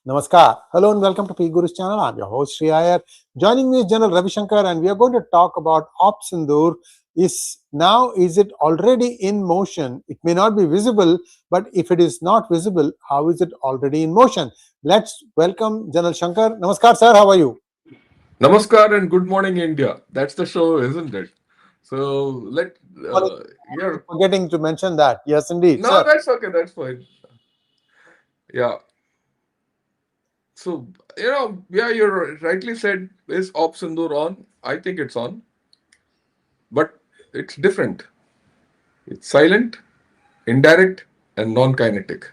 Namaskar. Hello and welcome to P Guru's channel. I'm your host Sree Iyer. Joining me is Gen R Shankar, and we are going to talk about Opsindur. Is it already in motion? It may not be visible, but if it is not visible, how is it already in motion? Let's welcome Gen R Shankar. Namaskar, sir. How are you? Namaskar and good morning, India. That's the show, isn't it? So let Sorry, yeah. forgetting to mention that. Yes, indeed, No, sir. that's okay. That's fine. Yeah. So yeah, you rightly said. Is Opsindur on? I think it's on, but it's different. It's silent, indirect, and non-kinetic.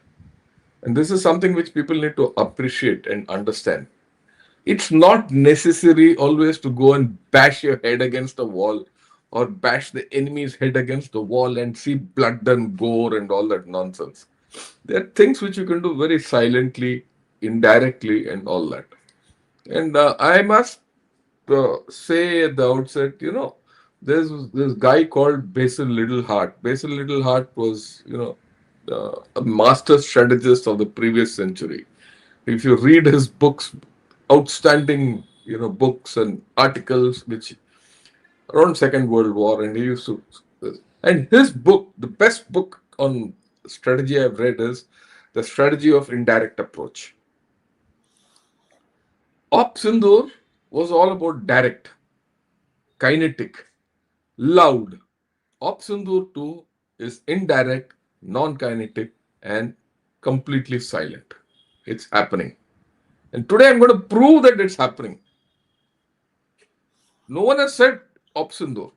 And this is something which people need to appreciate and understand. It's not necessary always to go and bash your head against the wall or bash the enemy's head against the wall and see blood and gore and all that nonsense. There are things which you can do very silently, indirectly, and all that. And I must say at the outset, there's this guy called Basil Littleheart. Basil Littleheart was, a master strategist of the previous century. If you read his books, outstanding, books and articles, which around Second World War, and he used to, and his book, the best book on strategy I've read is The Strategy of Indirect Approach. Opsindur was all about direct, kinetic, loud. Opsindur 2 is indirect, non-kinetic, and completely silent. It's happening. And today I'm going to prove that it's happening. No one has said Opsindur.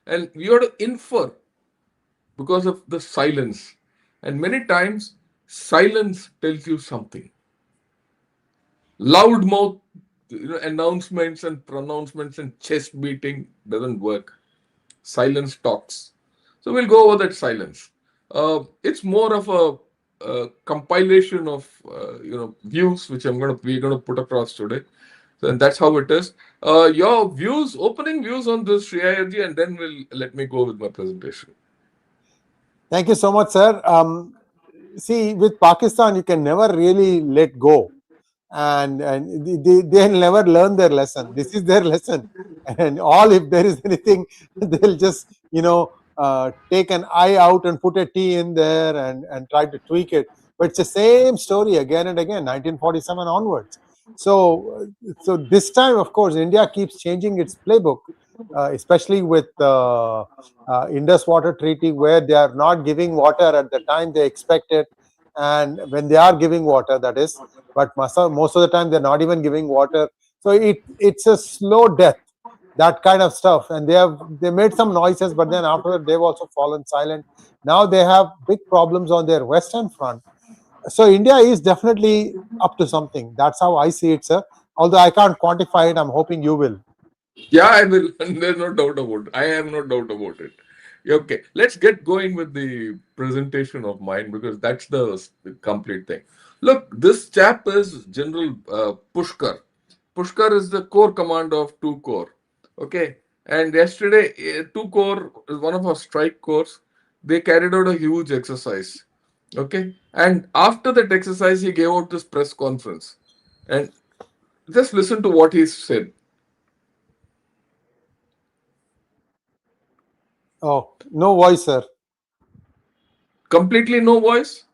And we have to infer because of the silence. And many times, silence tells you something. Loudmouth announcements and pronouncements and chest beating doesn't work. Silence talks. So we'll go over that silence. It's more of a compilation of views which we're gonna put across today. So, and that's how it is. Your views, opening views on this, Sree Iyer, and then we'll let me go with my presentation. Thank you so much, sir. See, with Pakistan, you can never really let go. And they'll never learn their lesson. This is their lesson, and all, if there is anything, they'll just take an I out and put a T in there and try to tweak it. But it's the same story again and again, 1947 onwards. So this time, of course, India keeps changing its playbook, especially with Indus Water Treaty, where they are not giving water at the time they expect it, and when they are giving water, that is, but most of the time they're not even giving water. So it's a slow death, that kind of stuff. And they made some noises, but then after that they've also fallen silent. Now they have big problems on their western front. So India is definitely up to something. That's how I see it, sir. Although I can't quantify it, I'm hoping you will. Yeah, I will. There's no doubt about it. I have no doubt about it. Okay, let's get going with the presentation of mine because that's the complete thing. Look, this chap is General Pushkar. Pushkar is the core commander of 2 Corps. Okay, and yesterday, 2 Corps is one of our strike corps. They carried out a huge exercise. Okay, and after that exercise, he gave out this press conference. And just listen to what he said. Oh, no voice, sir. Completely no voice.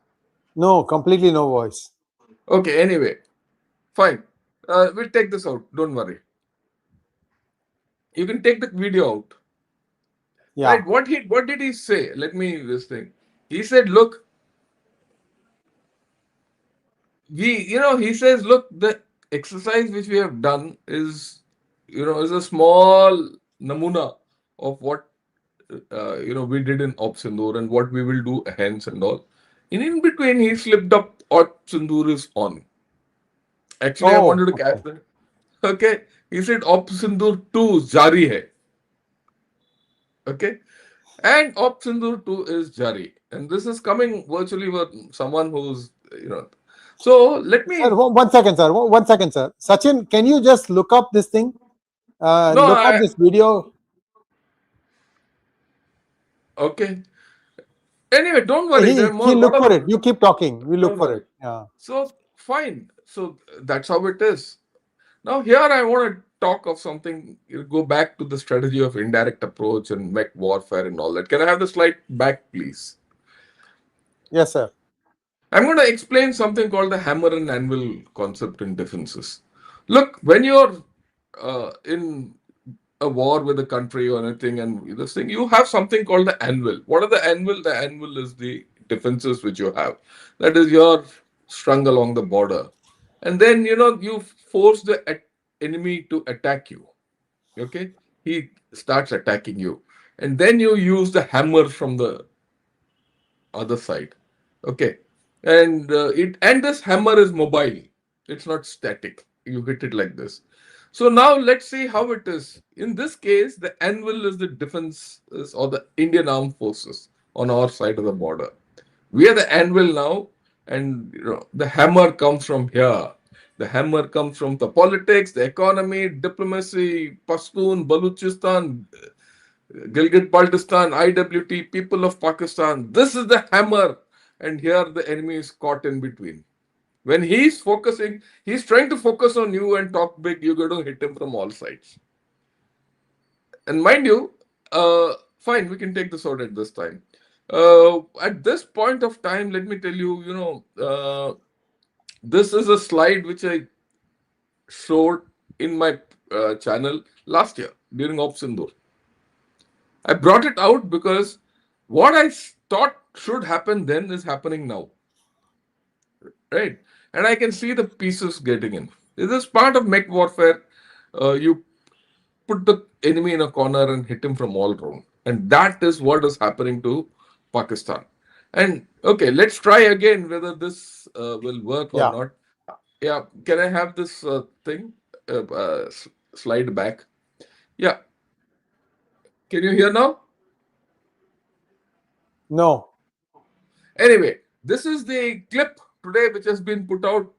No, completely no voice. Okay, anyway, fine. We'll take this out. Don't worry. You can take the video out. Yeah. Right? What did he say? Let me this thing. He said, look, he says, look, the exercise which we have done is a small namuna of what we did in Opsindur and what we will do hence and all. In between, he slipped up. Opsindur is on. Actually, I Oh, wanted to catch okay. that. Okay, he said Opsindur 2 jari hai. Okay, and Opsindur 2 is jari, and this is coming virtually with someone who's. So let Sir, me. 1 second, sir. 1 second, sir. Sachin, can you just look up this thing? No, Look up this video. okay. Anyway, don't worry. There are He more. he'll Lot look of. for it. You keep talking. We look Don't for worry. it. Yeah. So fine. So that's how it is. Now, here I want to talk of something, go back to the strategy of indirect approach and mech warfare and all that. Can I have the slide back, please? Yes, sir. I'm going to explain something called the hammer and anvil concept in defenses. Look, when you're in a war with a country or anything, and this thing, you have something called the anvil. What are the anvil? The anvil is the defenses which you have. That is, you're strung along the border. And then, you force the enemy to attack you. Okay? He starts attacking you. And then you use the hammer from the other side. Okay, and this hammer is mobile. It's not static. You hit it like this. So now let's see how it is. In this case, the anvil is the defense or the Indian armed forces on our side of the border. We are the anvil now, and the hammer comes from here. The hammer comes from the politics, the economy, diplomacy, Pashtun, Baluchistan, Gilgit Baltistan, IWT, people of Pakistan. This is the hammer, and here the enemy is caught in between. When he's trying to focus on you and talk big, you're going to hit him from all sides. And mind you, fine, we can take this out at this time. At this point of time, let me tell you, this is a slide which I showed in my channel last year during Opsindur. I brought it out because what I thought should happen then is happening now, right? And I can see the pieces getting in. This is part of mech warfare. You put the enemy in a corner and hit him from all round, and that is what is happening to Pakistan. And okay, let's try again whether this will work or Yeah. not. Yeah, can I have this thing slide back? Yeah, can you hear now? No. Anyway, this is the clip today which has been put out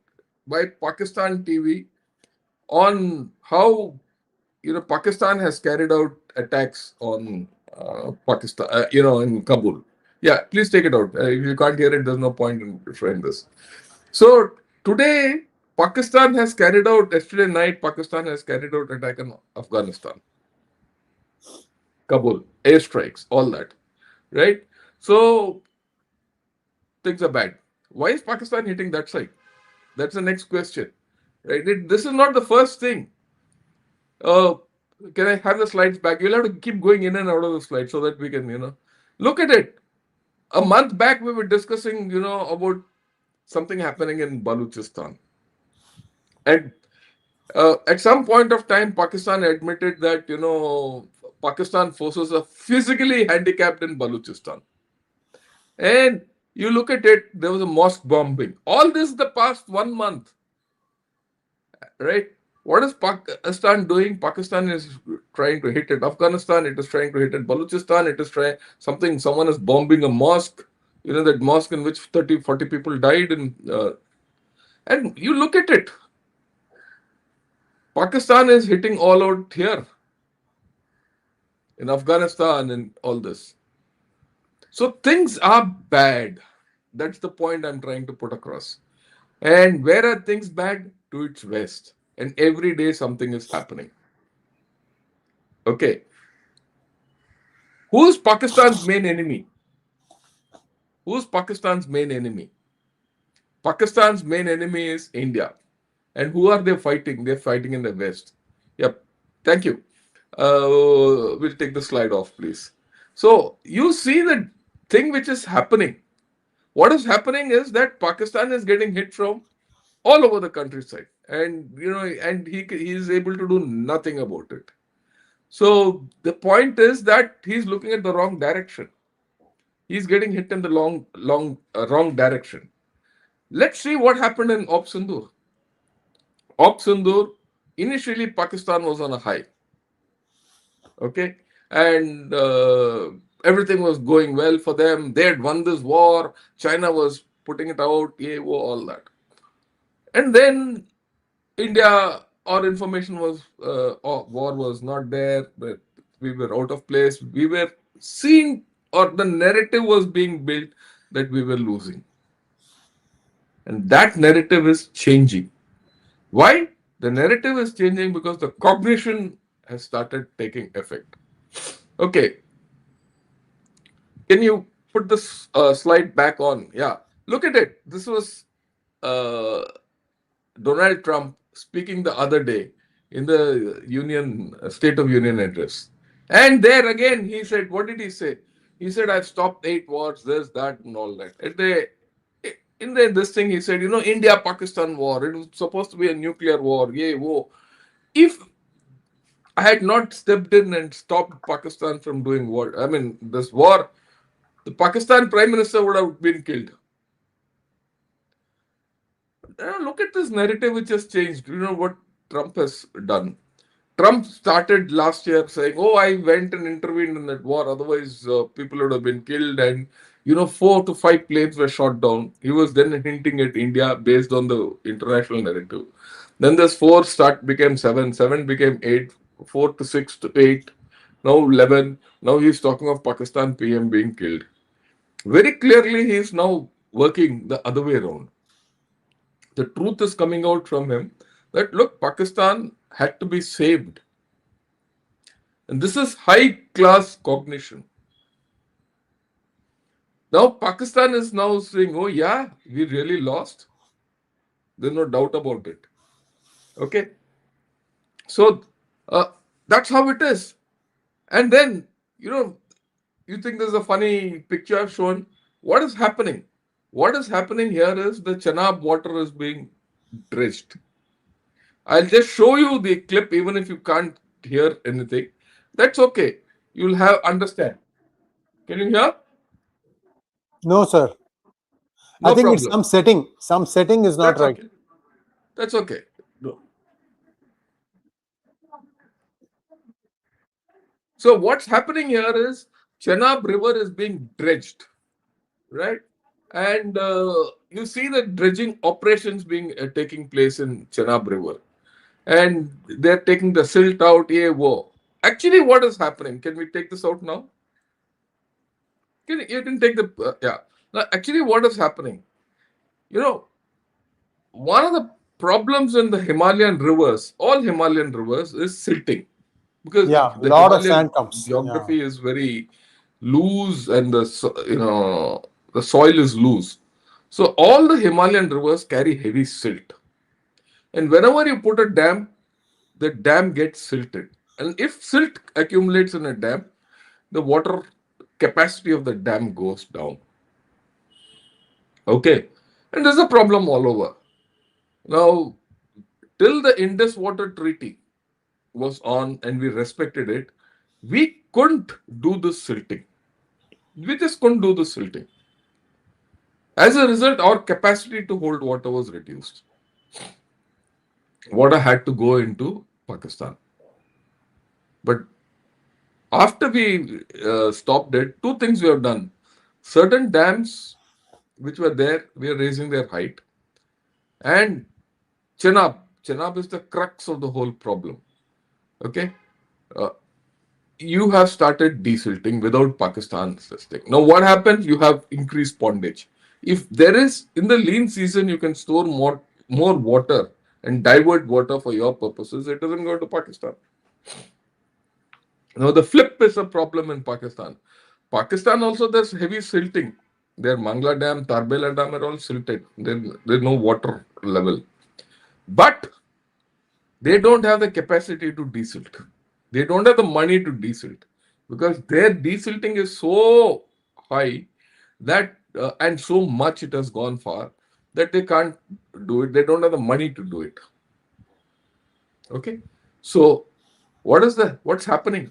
by Pakistan TV on how Pakistan has carried out attacks on Pakistan, in Kabul. Yeah, please take it out. If you can't hear it, there's no point in showing this. So today, yesterday night, Pakistan has carried out attack on Afghanistan, Kabul, airstrikes, all that, right? So things are bad. Why is Pakistan hitting that side? That's the next question, right? This is not the first thing. Uh, can I have the slides back? You'll have to keep going in and out of the slides so that we can, look at it. A month back, we were discussing, about something happening in Baluchistan. And at some point of time, Pakistan admitted that, Pakistan forces are physically handicapped in Baluchistan. And you look at it, there was a mosque bombing. All this the past 1 month, right? What is Pakistan doing? Pakistan is trying to hit at Afghanistan. It is trying to hit at Baluchistan. It is trying something. Someone is bombing a mosque. That mosque in which 30, 40 people died. And you look at it. Pakistan is hitting all out here in Afghanistan and all this. So things are bad. That's the point I'm trying to put across. And where are things bad? To its west. And every day something is happening. Okay. Who's Pakistan's main enemy? Who's Pakistan's main enemy? Pakistan's main enemy is India. And who are they fighting? They're fighting in the west. Yep. Thank you. We'll take the slide off, please. So you see the thing which is happening. What is happening is that Pakistan is getting hit from all over the countryside, and and he is able to do nothing about it. So the point is that he's looking at the wrong direction. He's getting hit in the wrong direction. Let's see what happened in Opsindur. Opsindur, initially Pakistan was on a high, okay, and everything was going well for them. They had won this war. China was putting it out, all that, and then India, our information was war was not there, but we were out of place. We were seeing, or the narrative was being built that we were losing. And that narrative is changing. Why? The narrative is changing because the cognition has started taking effect. Okay, can you put this slide back on? Yeah, look at it. This was uh, Donald Trump speaking the other day in the State of Union address. And there again, he said, what did he say? He said, I've stopped 8 wars, this, that, and all that. This thing, he said, India Pakistan war, it was supposed to be a nuclear war. Yay, whoa. If I had not stepped in and stopped Pakistan from doing war, I mean, this war, the Pakistan Prime Minister would have been killed. Look at this narrative which has changed. You know what Trump has done? Trump started last year saying, "Oh, I went and intervened in that war. Otherwise, people would have been killed." And 4 to 5 planes were shot down. He was then hinting at India based on the international narrative. Then this four start became seven, seven became eight, 4 to 6 to 8, now 11. Now he's talking of Pakistan PM being killed. Very clearly, he is now working the other way around. The truth is coming out from him that look, Pakistan had to be saved. And this is high class cognition. Now, Pakistan is now saying, oh, yeah, we really lost. There's no doubt about it. Okay. So, that's how it is. And then, you think there's a funny picture I've shown. What is happening? What is happening here is the Chenab water is being dredged. I'll just show you the clip, even if you can't hear anything. That's okay. You'll have understand. Can you hear? No, sir. I No think it's problem. some setting. Some setting is not That's right. okay. That's okay. No. So what's happening here is Chenab River is being dredged, right? And you see the dredging operations being taking place in Chenab River, and they're taking the silt out. Yeah, whoa. Actually, what is happening? Can we take this out now? You can take the yeah. Now, actually, what is happening? You know, one of the problems in the Himalayan rivers, all Himalayan rivers, is silting because Yeah, the lot of Himalayan sand comes. Yeah. geography is very loose and the soil is loose. So all the Himalayan rivers carry heavy silt, and whenever you put a dam, the dam gets silted. And if silt accumulates in a dam, the water capacity of the dam goes down. Okay, and there's a problem all over. Now, till the Indus Water Treaty was on and we respected it, we couldn't do the silting. We just couldn't do the silting. As a result, our capacity to hold water was reduced. Water had to go into Pakistan. But after we stopped it, two things we have done. Certain dams which were there, we are raising their height. And Chenab. Chenab is the crux of the whole problem. Okay. Uh, you have started desilting without Pakistan assisting. Now, what happens? You have increased pondage. If there is in the lean season, you can store more water and divert water for your purposes. It doesn't go to Pakistan. Now, the flip is a problem in Pakistan. Pakistan also there's heavy silting. Their Mangla Dam, Tarbela Dam are all silted. There's no water level, but they don't have the capacity to desilt. They don't have the money to desilt because their desilting is so high that and so much it has gone far that they can't do it. They don't have the money to do it. Okay, so what's happening?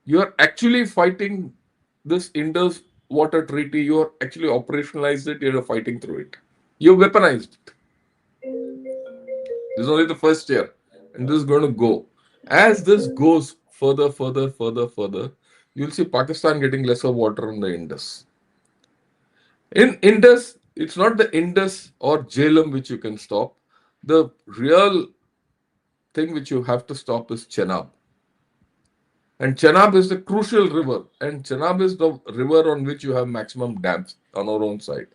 You are actually fighting this Indus Water Treaty. You are actually operationalized it. You are fighting through it. You weaponized it. This is only the first year, and this is going to go. As this goes further, further, further, further, you'll see Pakistan getting lesser water in the Indus. In Indus, it's not the Indus or Jhelum which you can stop. The real thing which you have to stop is Chenab. And Chenab is the crucial river, and Chenab is the river on which you have maximum dams on our own side.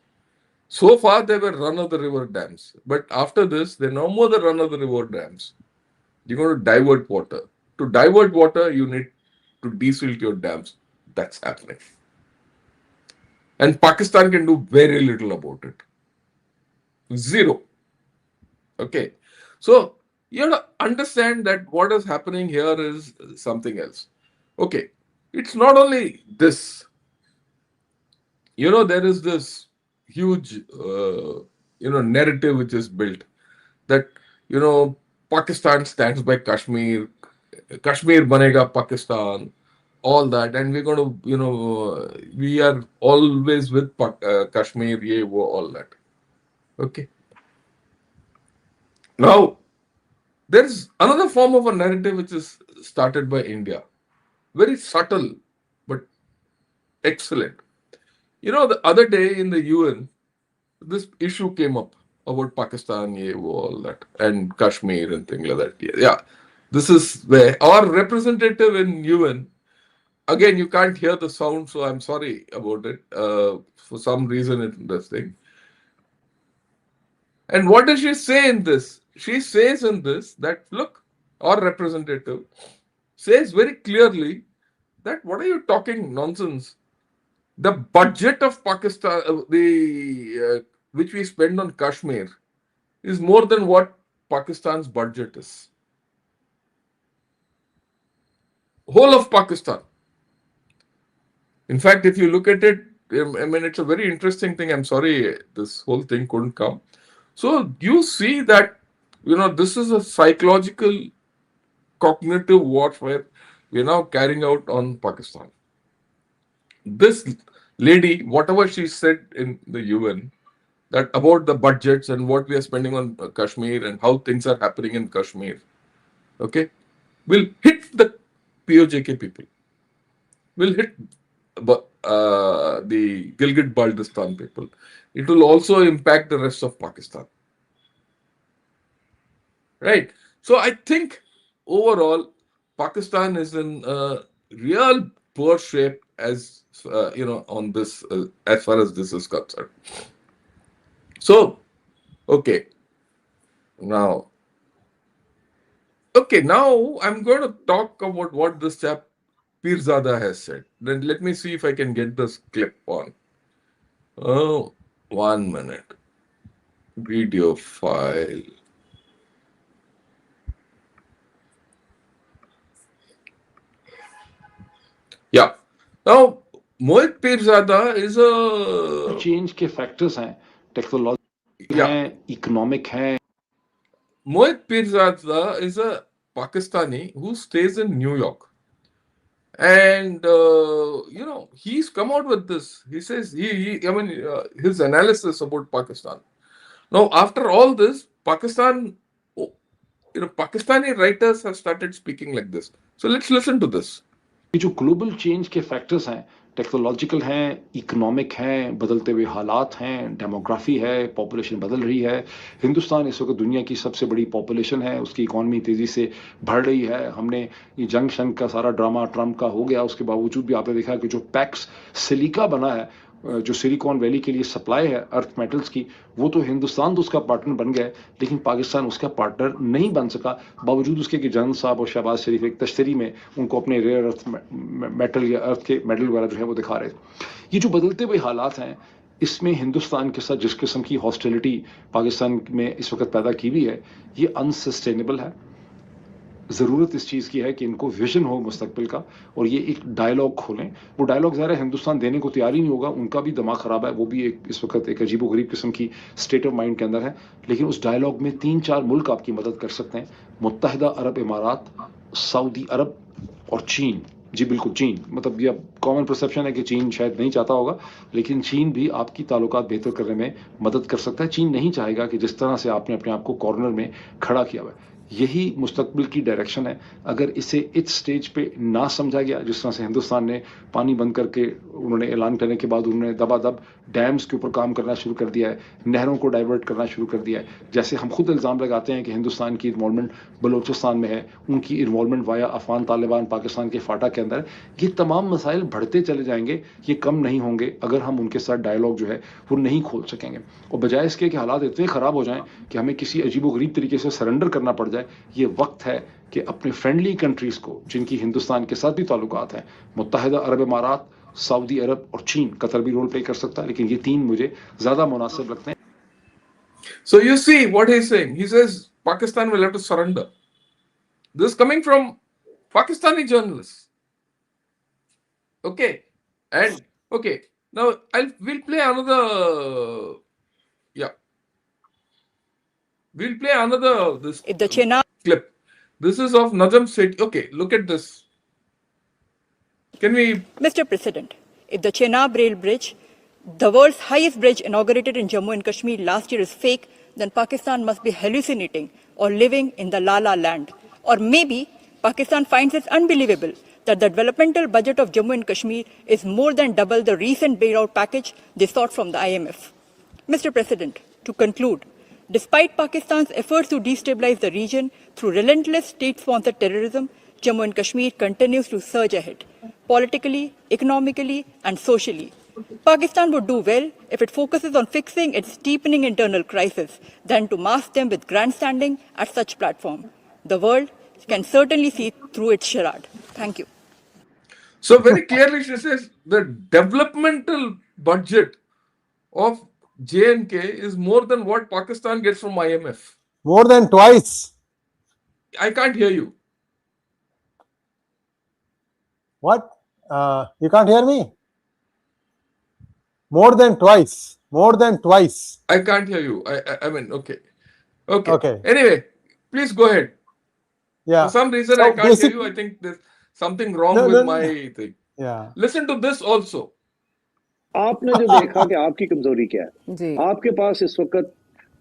So far, they were run of the river dams, but after this, they're no more the run of the river dams. You're going to divert water. To divert water, you need to desilt your dams. That's happening. And Pakistan can do very little about it. Zero. Okay. So you have to understand that what is happening here is something else. Okay. It's not only this. There is this huge, narrative which is built that, you know, Pakistan stands by Kashmir, Kashmir banega Pakistan, all that, and we're going to, we are always with Kashmir, ye, wo, all that. Okay. Now, there's another form of a narrative which is started by India. Very subtle, but excellent. The other day in the UN, this issue came up about Pakistan, ye, wo, all that, and Kashmir and things like that. Yeah. This is where our representative in UN, again, you can't hear the sound, so I'm sorry about it. For some reason, it's interesting. And what does she say in this? She says in this that, look, our representative says very clearly that what are you talking nonsense? The budget of Pakistan, which we spend on Kashmir, is more than what Pakistan's budget is. Whole of Pakistan. In fact, if you look at it, I mean, it's a very interesting thing. I'm sorry this whole thing couldn't come. So you see that, this is a psychological, cognitive warfare we're now carrying out on Pakistan. This lady, whatever she said in the UN, that about the budgets and what we are spending on Kashmir and how things are happening in Kashmir, okay, will hit the POJK people, will hit the Gilgit-Baltistan people. It will also impact the rest of Pakistan. Right. So I think overall, Pakistan is in real poor shape as on this as far as this is concerned. So, okay, now, now I'm going to talk about what this chap Pirzada has said. Then let me see if I can get this clip on. Oh, 1 minute. Video file. Yeah. Now, Mohit Pirzada is a change के factors हैं, technological हैं, economic हैं. Mohit Pirzada is a Pakistani who stays in New York. And, he's come out with this. He says, his analysis about Pakistan. Now, after all this, Pakistani writers have started speaking like this. So let's listen to this. ये जो global change के factors हैं, technological हैं, economic हैं, बदलते हुए हालात हैं, डेमोग्राफी है, पॉपुलेशन बदल रही है. हिंदुस्तान इस वक्त दुनिया की सबसे बड़ी पॉपुलेशन है, उसकी इकॉनमी तेजी से बढ़ रही है. हमने ये जंग शंग का सारा ड्रामा ट्रम्प का हो गया, उसके बावजूद भी आपने देखा कि जो पैक्स सिलिका बना है, जो सिलिकॉन वैली के लिए सप्लाई है अर्थ मेटल्स की, वो तो हिंदुस्तान तो उसका पार्टनर बन गया है, लेकिन पाकिस्तान उसका पार्टनर नहीं बन सका, बावजूद उसके कि जन साहब और शहबाज शरीफ एक तश्तरी में उनको अपने रेयर अर्थ मेटल या अर्थ के मेडल वगैरह जो है वो दिखा रहे. ये जो बदलते हुए हालात हैं, इसमें हिंदुस्तान के साथ जिस किस्म की हॉस्टिलिटी पाकिस्तान में इस वक्त पैदा की हुई है, ये अनसस्टेनेबल है. ज़रूरत इस चीज़ की है कि इनको विजन हो मुस्तकबिल का, और ये एक डायलॉग खोलें. वो डायलॉग ज़ाहिर है हिंदुस्तान देने को तैयार ही नहीं होगा, उनका भी दिमाग ख़राब है, वो भी एक इस वक्त एक अजीब व गरीब किस्म की स्टेट ऑफ माइंड के अंदर है. लेकिन उस डायलॉग में 3-4 मुल्क आपकी मदद कर सकते हैं: मुत्तहिदा अरब इमारात, सऊदी अरब और चीन. जी बिल्कुल, चीन. मतलब ये कॉमन परसेप्शन है कि चीन शायद नहीं चाहता होगा, लेकिन चीन भी आपकी ताल्लुकात बेहतर करने में मदद कर सकता है. चीन नहीं चाहेगा कि जिस तरह से आपने अपने आप को कॉर्नर में खड़ा किया हुआ है. यही मुस्तकबिल की डायरेक्शन है। अगर इसे इस स्टेज पे ना समझा गया, जिस तरह से हिंदुस्तान ने पानी बंद करके उन्होंने ऐलान करने के बाद उन्होंने दबादब डैम्स के ऊपर काम करना शुरू कर दिया है, नहरों को डाइवर्ट करना शुरू कर दिया है, जैसे हम खुद इल्ज़ाम लगाते हैं कि हिंदुस्तान की इन्वॉल्वमेंट बलोचिस्तान में है, उनकी इन्वॉल्वमेंट वाया अफगान तालिबान पाकिस्तान के फाटा के अंदर, ये तमाम मसाइल बढ़ते चले जाएंगे, ये कम नहीं होंगे अगर हम उनके साथ डायलॉग जो है वो नहीं खोल सकेंगे। और बजाय इसके कि हालात इतने ख़राब हो जाएं कि हमें किसी अजीबोगरीब तरीके से सरेंडर करना पड़ जाए, ये वक्त है कि अपने फ्रेंडली कंट्रीज़ को, जिनकी हिंदुस्तान के साथ भी ताल्लुकात हैं, मुत्तहिदा अरब इमारात, सऊदी अरब और चीन, कतर भी रोल प्ले कर सकता है, लेकिन ये तीन मुझे ज़्यादा मुनासिब लगते हैं। So you see what he's saying. He says Pakistan will have to surrender. This is coming from Pakistani journalists. Okay, and okay, now we'll play another. Yeah, we'll play another this If the Chenab clip. This is of Najam Sethi. Okay, look at this. Can we? Mr. President, if the Chenab rail bridge, the world's highest bridge inaugurated in Jammu and Kashmir last year, is fake, then Pakistan must be hallucinating or living in the La La land. Or maybe Pakistan finds it unbelievable that the developmental budget of Jammu and Kashmir is more than double the recent bailout package they sought from the IMF. Mr. President, to conclude, despite Pakistan's efforts to destabilize the region through relentless state-sponsored terrorism, Jammu and Kashmir continues to surge ahead, politically, economically, and socially. Pakistan would do well if it focuses on fixing its deepening internal crisis than to mask them with grandstanding at such platform. The world can certainly see through its charade. Thank you. So very clearly she says the developmental budget of J&K is more than what Pakistan gets from IMF. More than twice. I can't hear you. What? You can't hear me? More than twice. More than twice. I can't hear you. I mean, okay. Okay. Okay. Anyway, please go ahead. Yeah. For some reason, So I can't hear you. I think there's something wrong with my thing. Yeah. Listen to this also. आपने जो देखा कि आपकी कमजोरी क्या है, जी। आपके पास इस वक्त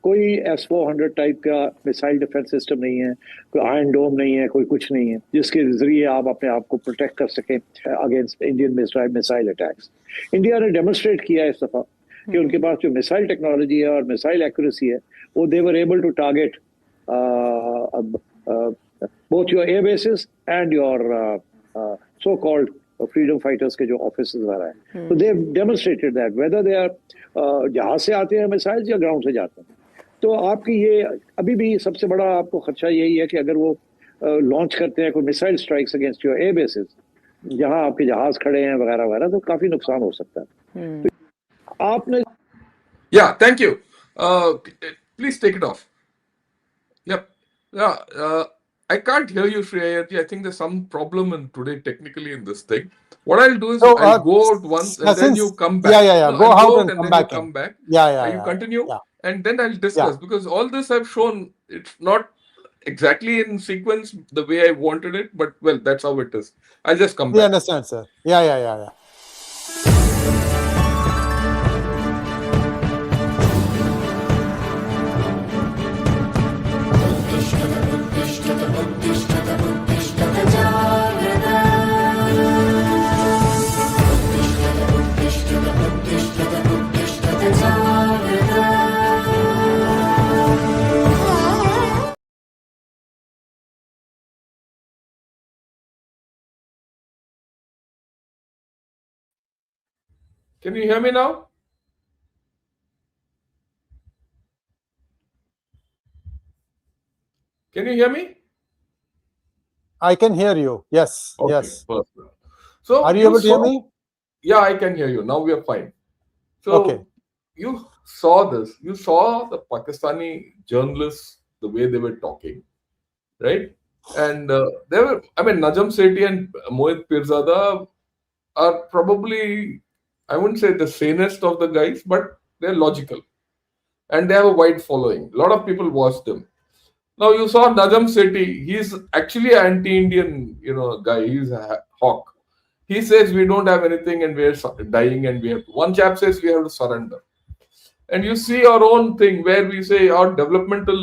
कोई S-400 टाइप का मिसाइल डिफेंस सिस्टम नहीं है, कोई आयरन डोम नहीं है, कोई कुछ नहीं है जिसके जरिए आप अपने आप को प्रोटेक्ट कर सकें against Indian missile attacks. India ने डेमोन्स्ट्रेट किया इस दफा कि उनके पास जो मिसाइल टेक्नोलॉजी है और मिसाइल एक्यूरेसी है, वो they were able to target both your air bases and your so called freedom fighters के जो ऑफिस वगैरह हैं। तो they demonstrated that whether they are जहाज से आते हैं मिसाइल्स या ग्राउंड से जाते हैं। तो आपकी ये अभी भी सबसे बड़ा आपको खदशा यही है कि अगर वो लॉन्च करते हैं कोई missile strikes against your air basis जहां आपके जहाज खड़े हैं वगैरह वगैरह, तो काफी नुकसान हो सकता है। तो आपने Yeah, thank you. Please take it off. Yep. Yeah. I can't hear you, Sree Iyer. I think there's some problem today technically in this thing. What I'll do is So, I'll go out once and then you come back. Yeah. No, Go I'll out and come then back you come in. back. Yeah. You continue Yeah. and then I'll discuss because all this I've shown, it's not exactly in sequence the way I wanted it, but well, that's how it is. I'll just come We back. understand, sir. Yeah. Can you hear me now? Can you hear me? I can hear you. Yes. Okay, Yes. perfect. So Are you able to hear saw- me? Yeah, I can hear you. Now we are fine. So Okay. you saw this. You saw the Pakistani journalists, the way they were talking, right? And they were, I mean, Najam Sethi and Mohit Pirzada are probably, I wouldn't say the sanest of the guys, but they're logical. And they have a wide following. A lot of people watch them. Now you saw Najam Sethi. He's actually an anti-Indian, guy. He's a hawk. He says we don't have anything and we're dying and we have to. One chap says we have to surrender. And you see our own thing where we say our developmental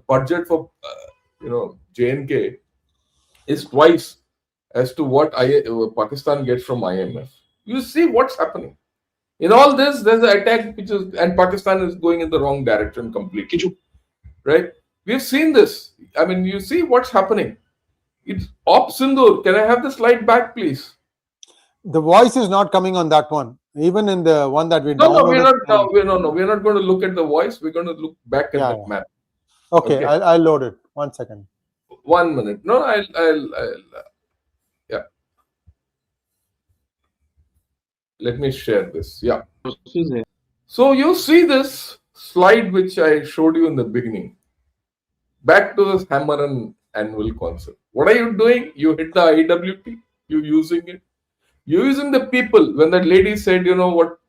budget for JNK is twice as to what Pakistan gets from IMF. You see what's happening. In all this, there's an attack and Pakistan is going in the wrong direction completely. Right? We've seen this. I mean, you see what's happening. It's Opsindur. Can I have the slide back, please? The voice is not coming on that one. Even in the one that we No, downloaded. we're not going to look at the voice. We're going to look back at the map. Okay, I'll load it. 1 second. 1 minute. No, yeah. Let me share this. Yeah. So you see this slide which I showed you in the beginning. Back to this hammer and anvil concept. What are you doing? You hit the IWT. You're using it. You're using the people. When that lady said, what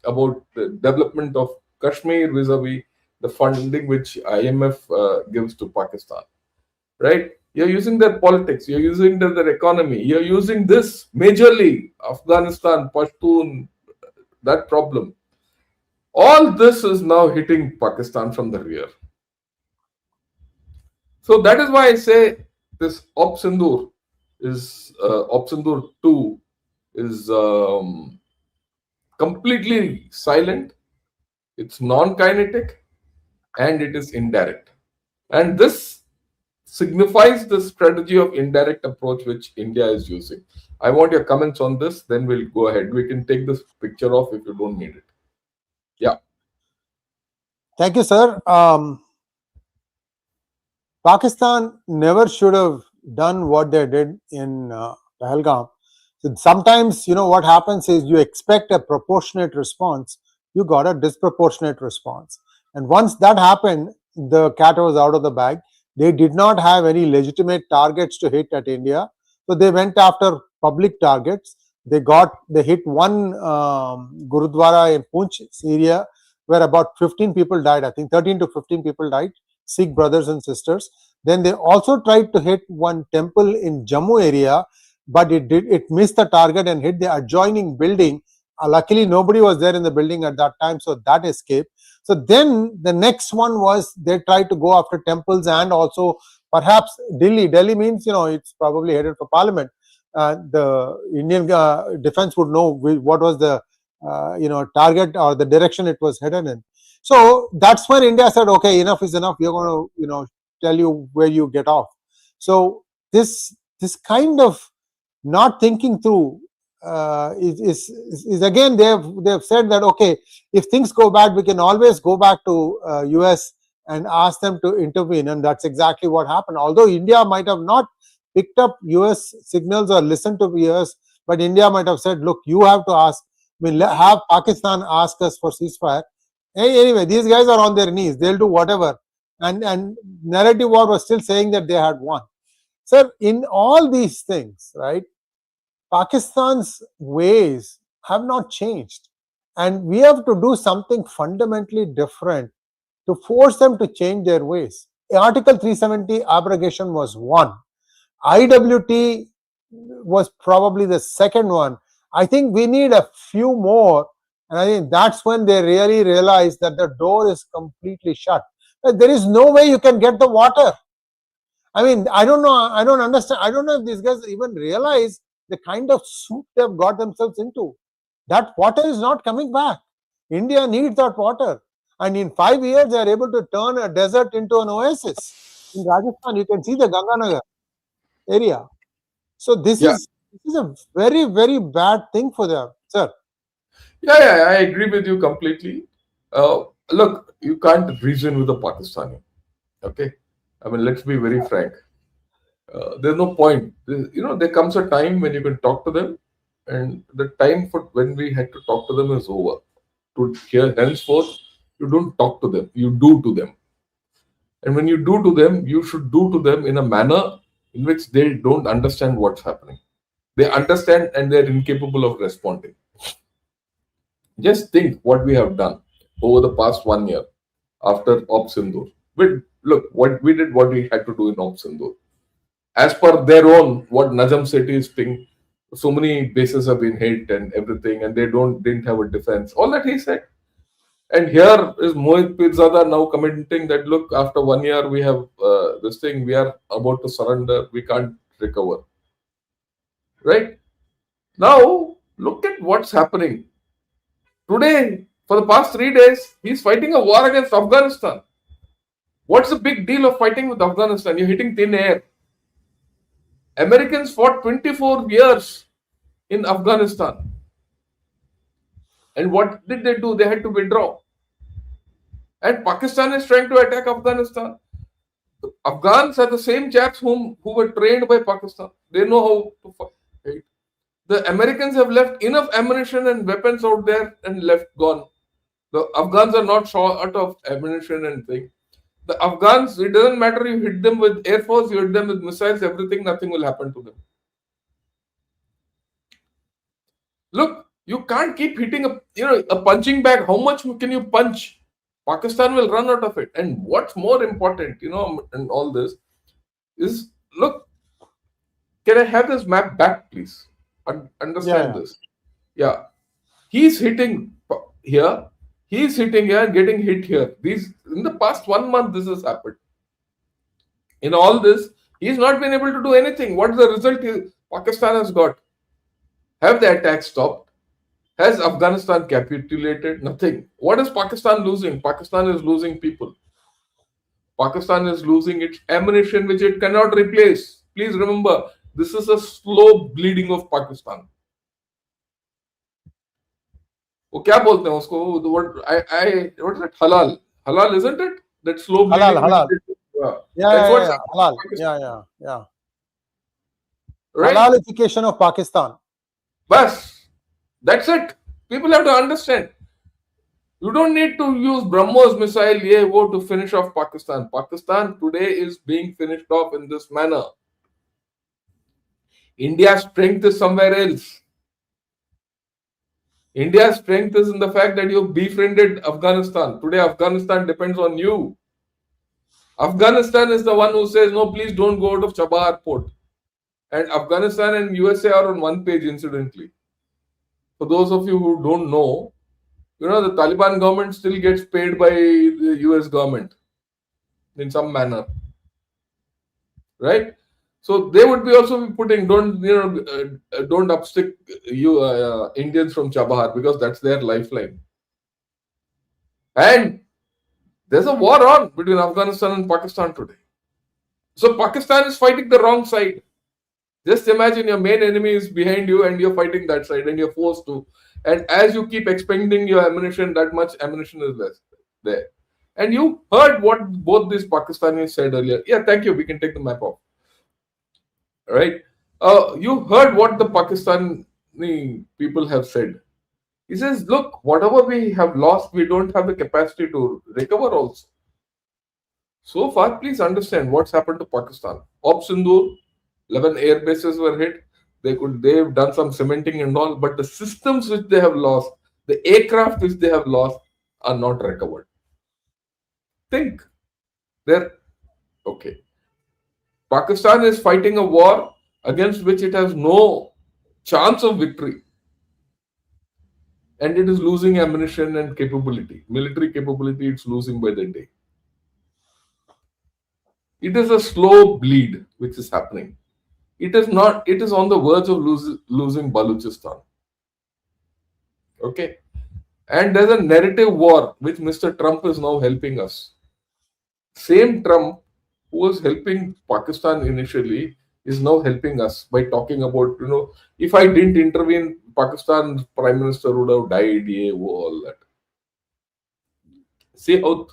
about the development of Kashmir vis-a-vis the funding which IMF gives to Pakistan, right? You're using their politics. You're using their economy. You're using this majorly, Afghanistan, Pashtun, that problem. All this is now hitting Pakistan from the rear. So that is why I say this Opsindur is Opsindur 2 is completely silent. It's non-kinetic and it is indirect. And this signifies the strategy of indirect approach which India is using. I want your comments on this, then we'll go ahead. We can take this picture off if you don't need it. Yeah. Thank you, sir. Pakistan never should have done what they did in Pahalgam. So sometimes, what happens is you expect a proportionate response, you got a disproportionate response. And once that happened, the cat was out of the bag. They did not have any legitimate targets to hit at India. So they went after public targets. They hit one Gurudwara in Poonch area where about 15 people died. I think 13 to 15 people died, Sikh brothers and sisters. Then they also tried to hit one temple in Jammu area, but it missed the target and hit the adjoining building. Luckily, nobody was there in the building at that time, so that escaped. So then the next one was they tried to go after temples and also perhaps Delhi. Delhi means, it's probably headed for parliament. The Indian defense would know what was the target or the direction it was headed in. So that's when India said, okay, enough is enough. We're going to, tell you where you get off. So this kind of not thinking through is again they have said that, okay, if things go bad, we can always go back to US and ask them to intervene, and that's exactly what happened. Although India might have not picked up US signals or listened to US, but India might have said, look, you have to ask. Have Pakistan ask us for ceasefire. Anyway, these guys are on their knees. They'll do whatever. And narrative war was still saying that they had won. Sir, in all these things, right, Pakistan's ways have not changed. And we have to do something fundamentally different to force them to change their ways. Article 370 abrogation was one. IWT was probably the second one. I think we need a few more. And I think that's when they really realize that the door is completely shut. There is no way you can get the water. I don't know. I don't understand. I don't know if these guys even realize the kind of soup they've got themselves into. That water is not coming back. India needs that water. And in 5 years, they are able to turn a desert into an oasis. In Rajasthan, you can see the Ganganagar area. So this is a very, very bad thing for them, sir. Yeah, I agree with you completely. Look, you can't reason with a Pakistani. Okay, let's be very frank. There's no point. There comes a time when you can talk to them, and the time for when we had to talk to them is over. Henceforth, you don't talk to them, you do to them. And when you do to them, you should do to them in a manner in which they don't understand what's happening. They understand and they're incapable of responding. Just think what we have done over the past 1 year after Opsindur. Look, what we had to do in Opsindur. As per their own, what Najam Sethi is saying, so many bases have been hit and everything, and they didn't have a defense. All that he said. And here is Mohit Pirzada now commenting that look, after 1 year we have this thing, we are about to surrender, we can't recover. Right? Now, look at what's happening. Today, for the past 3 days, he's fighting a war against Afghanistan. What's the big deal of fighting with Afghanistan? You're hitting thin air. Americans fought 24 years in Afghanistan. And what did they do? They had to withdraw. And Pakistan is trying to attack Afghanistan. The Afghans are the same chaps who were trained by Pakistan. They know how to fight. The Americans have left enough ammunition and weapons out there and left gone. The Afghans are not short of ammunition and things. The Afghans, it doesn't matter, you hit them with Air Force, you hit them with missiles, everything, nothing will happen to them. Look, you can't keep hitting a punching bag. How much can you punch? Pakistan will run out of it. And what's more important, in all this is, look, can I have this map back, please? Understand this. Yeah. He's hitting here. He's hitting here and getting hit here. In the past 1 month, this has happened. In all this, he's not been able to do anything. What is the result Pakistan has got? Have the attacks stopped? Has Afghanistan capitulated? Nothing. What is Pakistan losing? Pakistan is losing people. Pakistan is losing its ammunition, which it cannot replace. Please remember, this is a slow bleeding of Pakistan. वो क्या बोलते हैं उसको? The word what is it? Halal, isn't it? That slow bleeding. Halal. Yeah. Halal. Yeah. Right? Halalification of Pakistan. Bas. That's it. People have to understand. You don't need to use BrahMos missile to finish off Pakistan. Pakistan today is being finished off in this manner. India's strength is somewhere else. India's strength is in the fact that you befriended Afghanistan. Today, Afghanistan depends on you. Afghanistan is the one who says, no, please don't go out of Chabahar port. And Afghanistan and USA are on one page, incidentally. For those of you who don't know, the Taliban government still gets paid by the US government in some manner. Right? So they would be also putting, don't upstick Indians from Chabahar, because that's their lifeline. And there's a war on between Afghanistan and Pakistan today. So Pakistan is fighting the wrong side. Just imagine your main enemy is behind you and you're fighting that side and you're forced to. And as you keep expending your ammunition, that much ammunition is less there. And you heard what both these Pakistanis said earlier. Yeah, thank you. We can take the map off. Right? You heard what the Pakistani people have said. He says, look, whatever we have lost, we don't have the capacity to recover also. So far, please understand what's happened to Pakistan. Opsindur, 11 air bases were hit. They've done some cementing and all, but the systems which they have lost, the aircraft which they have lost, are not recovered. Think. Okay. Pakistan is fighting a war against which it has no chance of victory. And it is losing ammunition and capability. Military capability, it's losing by the day. It is a slow bleed which is happening. It is on the verge of losing Balochistan. Okay? And there's a narrative war which Mr. Trump is now helping us. Same Trump who was helping Pakistan initially is now helping us by talking about, if I didn't intervene, Pakistan's prime minister would have died, all that. See how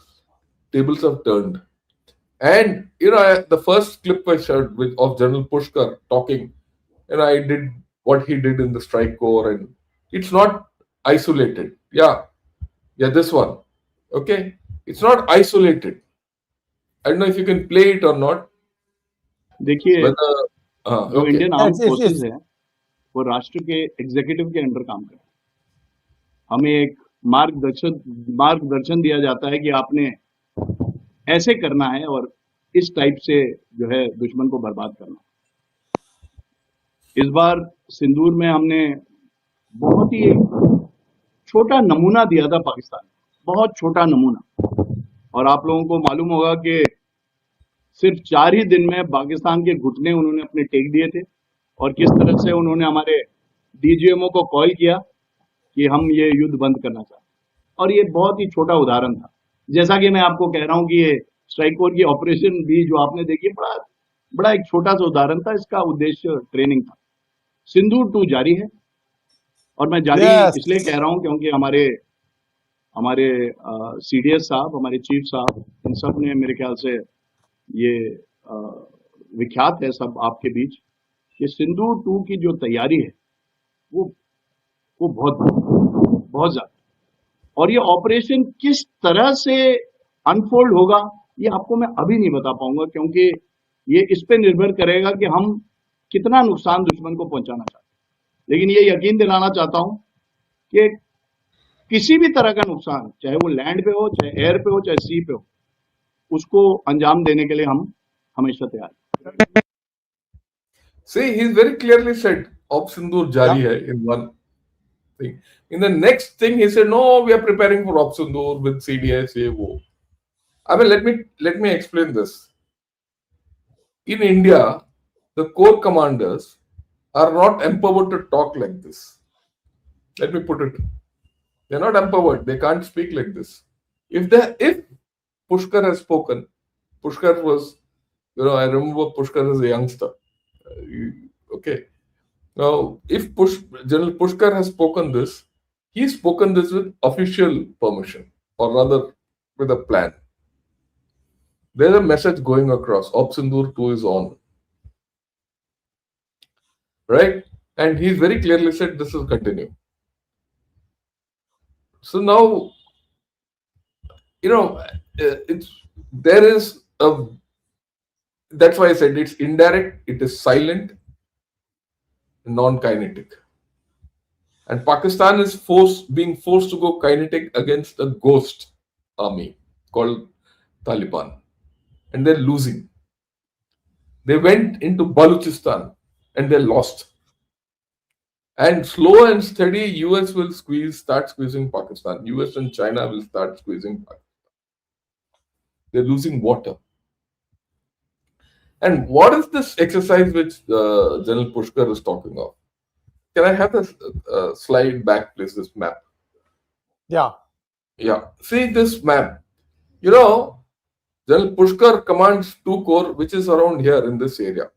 tables have turned. And, the first clip I shared of General Pushkar talking, I did what he did in the strike corps, and it's not isolated. Yeah, this one. Okay? It's not isolated. I don't know if you can play it or not. देखिए जो Indian arm forces है वो राष्ट्र के executive के under काम करते हैं। हमें एक मार्गदर्शन दिया जाता है कि आपने ऐसे करना है और इस टाइप से जो है दुश्मन को बर्बाद करना। इस बार सिंदूर में हमने बहुत ही छोटा नमूना दिया था पाकिस्तान, बहुत छोटा नमूना। और आप लोगों को मालूम होगा कि सिर्फ 4 ही दिन में पाकिस्तान के घुटने उन्होंने अपने टेक दिए थे, और किस तरह से उन्होंने हमारे डीजीएमओ को कॉल किया कि हम ये युद्ध बंद करना चाहते हैं। और ये बहुत ही छोटा उदाहरण था। जैसा कि मैं आपको कह रहा हूं कि ये स्ट्राइक फोर्स की ऑपरेशन भी जो आपने देखी, बड़ा एक छोटा सा उदाहरण था। इसका उद्देश्य ट्रेनिंग था। सिंदूर 2 जारी है, और मैं जारी इसलिए कह रहा हूं क्योंकि हमारे सीडीएस साहब, हमारे चीफ साहब, इन सब ने मेरे ख्याल से ये विख्यात है सब आपके बीच कि सिंदूर 2 की जो तैयारी है वो बहुत ज्यादा। और ये ऑपरेशन किस तरह से अनफोल्ड होगा ये आपको मैं अभी नहीं बता पाऊंगा, क्योंकि ये इस पे निर्भर करेगा कि हम कितना नुकसान दुश्मन को पहुंचाना चाहते हैं। लेकिन ये यकीन दिलाना चाहता हूं कि किसी भी तरह का नुकसान, चाहे वो लैंड पे हो, चाहे एयर पे हो, चाहे सी पे हो, उसको अंजाम देने के लिए हम हमेशा तैयार हैं। See, he's very clearly said Opsindur jari hai in one thing. In the next thing, he said, no, we are preparing for Opsindur with CDS, ye wo. I mean, let me explain this. In India, the corps commanders are not empowered to talk like this. Let me put it. They're not empowered. They can't speak like this. If Pushkar has spoken, Pushkar was, I remember Pushkar as a youngster. Okay. Now, if General Pushkar has spoken this, he's spoken this with official permission, or rather with a plan. There's a message going across. Opsindur 2 is on. Right? And he's very clearly said this will continue. So now, that's why I said it's indirect, it is silent, non-kinetic. And Pakistan is being forced to go kinetic against a ghost army called Taliban. And they're losing. They went into Baluchistan and they lost. And slow and steady, US will start squeezing Pakistan. US and China will start squeezing Pakistan. They're losing water. And what is this exercise which General Pushkar is talking of? Can I have this slide back, please, this map? Yeah. See this map. General Pushkar commands 2 corps, which is around here in this area.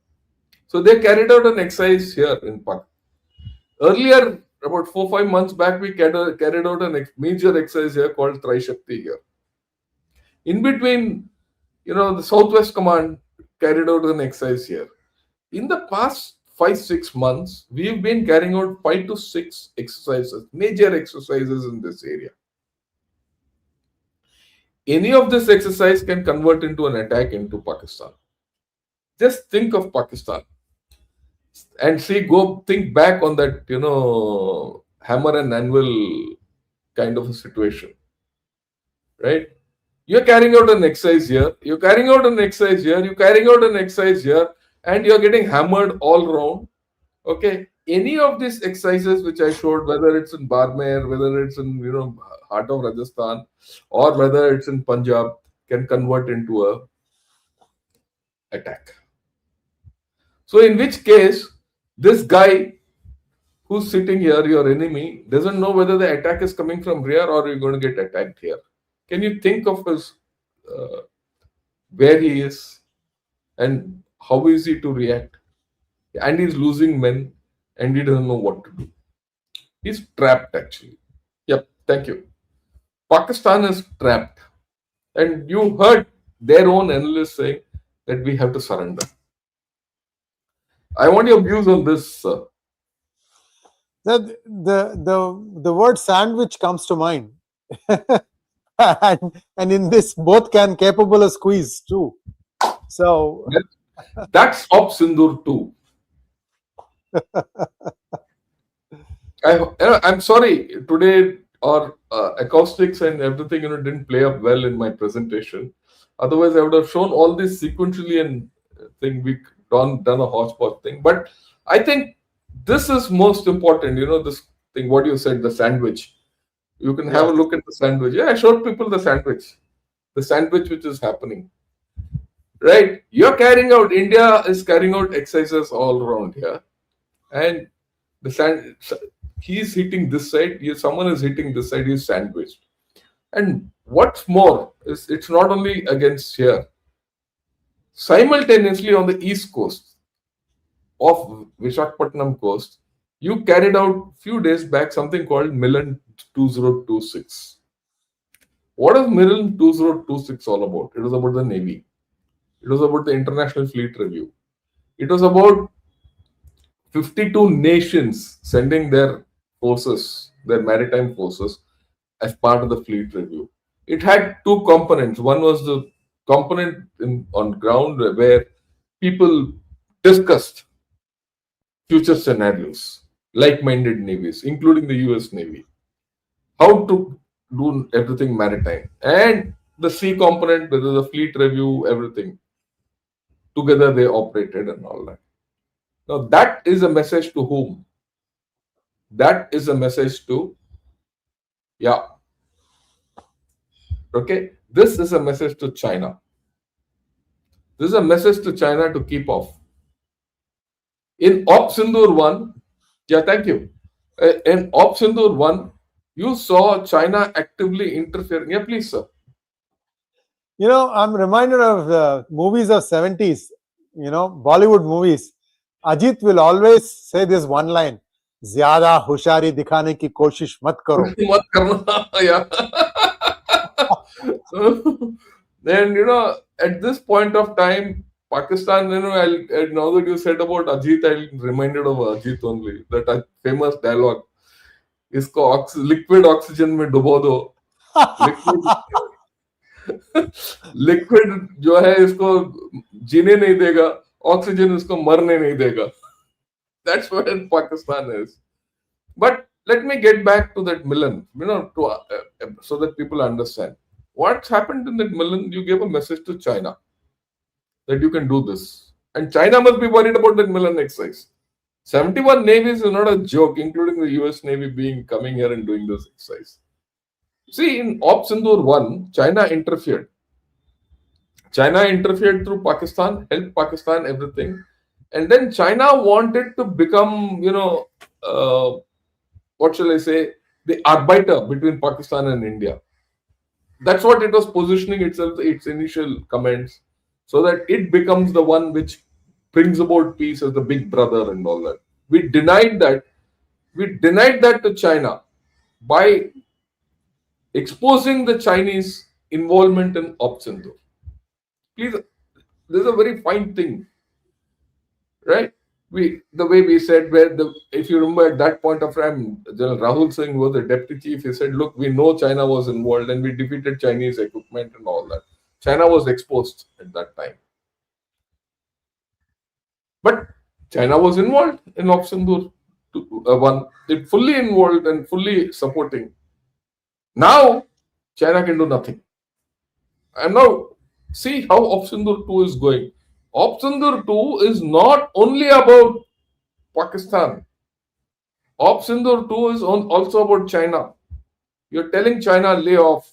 So they carried out an exercise here in Pakistan. Earlier, about 4-5 months back, we carried out a major exercise here called Tri-Shakti here. In between, the Southwest Command carried out an exercise here. In the past 5-6 months, we've been carrying out 5 to 6 exercises, major exercises in this area. Any of this exercise can convert into an attack into Pakistan. Just think of Pakistan and think back on that, hammer and anvil kind of a situation, right? You're carrying out an exercise here, you're carrying out an exercise here, you're carrying out an exercise here, and you're getting hammered all around. Okay, any of these exercises which I showed, whether it's in Barmer, whether it's in heart of Rajasthan, or whether it's in Punjab, can convert into a attack. So in which case, this guy who's sitting here, your enemy, doesn't know whether the attack is coming from rear or you're going to get attacked here. Can you think of his where he is and how is he to react? And he's losing men and he doesn't know what to do. He's trapped actually. Yep, thank you. Pakistan is trapped. And you heard their own analysts saying that we have to surrender. I want your views on this, sir. The word sandwich comes to mind. and in this, both can capable of squeeze too. So that's Opsindur too. I'm sorry today our acoustics and everything didn't play up well in my presentation. Otherwise, I would have shown all this sequentially and thing we done a hodgepodge thing. But I think this is most important. This thing what you said, the sandwich. You can have a Yes. look at the sandwich. Yeah, I showed people the sandwich which is happening. Right? India is carrying out exercises all around here. And he's hitting this side, someone is hitting this side, he's sandwiched. And what's more is it's not only against here. Simultaneously on the east coast of Visakhapatnam coast, you carried out few days back something called Milan 2026. What is Milan 2026 all about? It was about the Navy. It was about the International Fleet Review. It was about 52 nations sending their forces, their maritime forces, as part of the fleet review. It had two components. One was the component on ground where people discussed future scenarios, like-minded navies, including the US Navy, how to do everything maritime, and the sea component, whether the fleet review, everything. Together they operated and all that. Now that is a message to whom? That is a message to, yeah, okay, this is a message to China. This is a message to China to keep off. In Opsindur 1, yeah, thank you. In Opsindur 1, you saw China actively interfering. Yeah, please, sir. I'm reminded of the movies of 70s, Bollywood movies. Ajit will always say this one line, ज़्यादा होशियारी दिखाने की कोशिश मत करो. मत करना, yeah. So, then, at this point of time, Pakistan, now that you said about Ajit, I'm reminded of Ajit only. That famous dialogue. इसको liquid oxygen में डुबो दो. लिक्विड जो है इसको जीने नहीं देगा, ऑक्सीजन इसको मरने नहीं देगा. That's where Pakistan is. But let me get back to that Milan, so that people understand what's happened in that Milan. You gave a message to China that you can do this, and China must be worried about that Milan exercise. 71 navies is not a joke, including the US Navy coming here and doing this exercise. See, in Opsindur 1, China interfered. China interfered through Pakistan, helped Pakistan, everything. And then China wanted to become, what shall I say, the arbiter between Pakistan and India. That's what it was positioning itself, its initial comments, so that it becomes the one which brings about peace as the big brother and all that. We denied that. We denied that to China by exposing the Chinese involvement in Opsindur. Please, this is a very fine thing, right? The way we said, if you remember at that point of time, General Rahul Singh was the deputy chief. He said, look, we know China was involved and we defeated Chinese equipment and all that. China was exposed at that time. But China was involved in Opsindur 1. It fully involved and fully supporting. Now, China can do nothing. And now, see how Opsindur 2 is going. Opsindur 2 is not only about Pakistan. Opsindur 2 is also about China. You're telling China, lay off.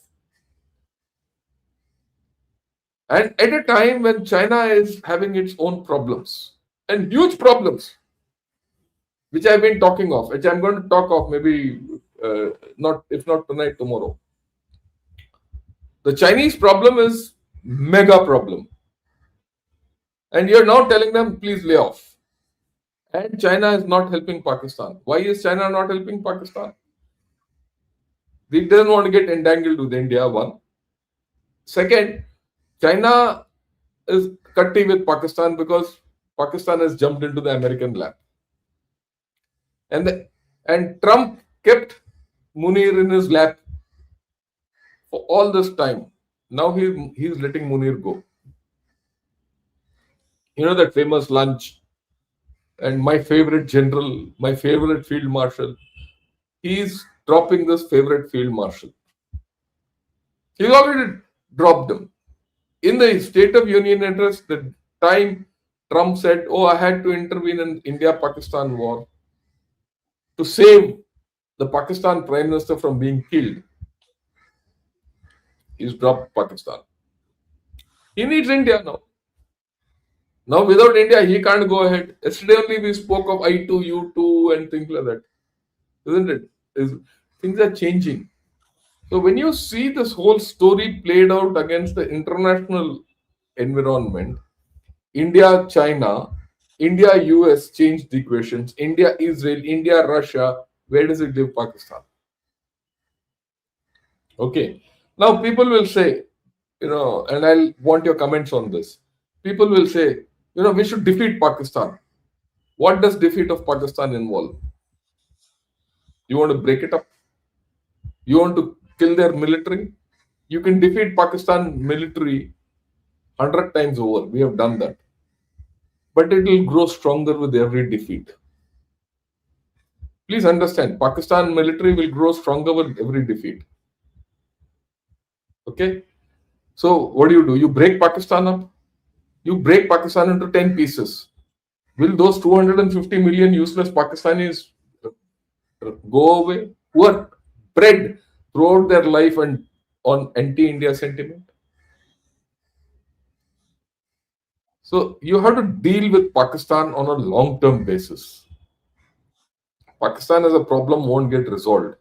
And at a time when China is having its own problems, and huge problems, which I've been talking of, which I'm going to talk of maybe if not tonight, tomorrow. The Chinese problem is mega problem. And you're now telling them, please lay off. And China is not helping Pakistan. Why is China not helping Pakistan? They doesn't want to get entangled with India, one. Second, China is cutting with Pakistan because Pakistan has jumped into the American lap. And Trump kept Munir in his lap for all this time. Now he's letting Munir go. You know that famous lunch, and my favorite general, my favorite field marshal, he's dropping this favorite field marshal. He's already dropped him. In the State of Union address, the time Trump said, I had to intervene in India-Pakistan war to save the Pakistan Prime Minister from being killed. He's dropped Pakistan. He needs India now. Now, without India, he can't go ahead. Yesterday only we spoke of I2, U2 and things like that. Isn't it? Things are changing. So when you see this whole story played out against the international environment, India, China, India, US changed the equations. India, Israel, India, Russia. Where does it leave Pakistan? Okay. Now people will say, and I'll want your comments on this. People will say, we should defeat Pakistan. What does defeat of Pakistan involve? You want to break it up? You want to kill their military? You can defeat Pakistan military 100 times over. We have done that. But it will grow stronger with every defeat. Please understand, Pakistan military will grow stronger with every defeat. Okay? So what do? You break Pakistan up. You break Pakistan into 10 pieces. Will those 250 million useless Pakistanis go away? Who are bred throughout their life and on anti-India sentiment? So you have to deal with Pakistan on a long-term basis. Pakistan as a problem won't get resolved.